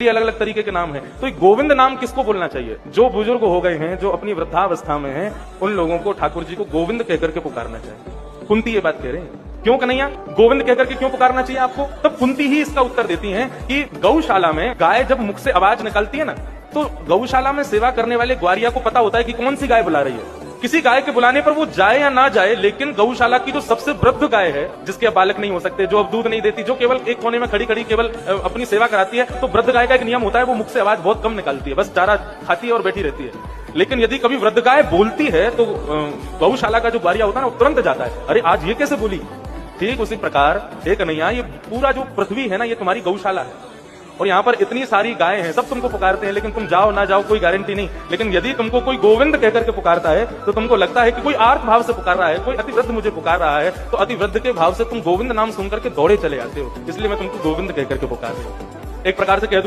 अलग अलग तरीके के नाम है। तो गोविंद नाम किसको बोलना चाहिए? जो बुजुर्ग हो गए हैं, जो अपनी वृद्धावस्था में हैं, उन लोगों को ठाकुर जी को गोविंद कहकर के पुकारना चाहिए। कुंती ये बात कह रहे हैं। क्यों कन्हैया, गोविंद कहकर के क्यों पुकारना चाहिए आपको? तब कुंती ही इसका उत्तर देती हैं कि गौशाला में गाय जब मुख से आवाज निकालती है ना, तो गौशाला में सेवा करने वाले ग्वारिया को पता होता है कि कौन सी गाय बुला रही है। किसी गाय के बुलाने पर वो जाए या ना जाए, लेकिन गौशाला की जो सबसे वृद्ध गाय है, जिसके अब बालक नहीं हो सकते, जो अब दूध नहीं देती, जो केवल एक कोने में खड़ी खड़ी केवल अपनी सेवा कराती है, तो वृद्ध गाय का एक नियम होता है, वो मुख से आवाज बहुत कम निकालती है, बस चारा खाती है और बैठी रहती है। लेकिन यदि कभी वृद्ध गाय बोलती है तो गौशाला का जो ग्वारिया होता है ना, वो तुरंत जाता है, अरे आज ये कैसे बोली। ठीक उसी प्रकार हे कन्हैया, ये पूरा जो पृथ्वी है ना, ये तुम्हारी गौशाला है और यहाँ पर इतनी सारी गायें हैं, सब तुमको पुकारते हैं, लेकिन तुम जाओ ना जाओ कोई गारंटी नहीं। लेकिन यदि तुमको कोई गोविंद कहकर के पुकारता है तो तुमको लगता है कि कोई आर्त भाव से पुकार रहा है, कोई अतिवृद्ध मुझे पुकार रहा है, तो अतिवृद्ध के भाव से तुम गोविंद नाम सुनकर के दौड़े चले आते हो। इसलिए मैं तुमको गोविंद कहकर के पुकार रहा हूं। एक प्रकार से कह दूं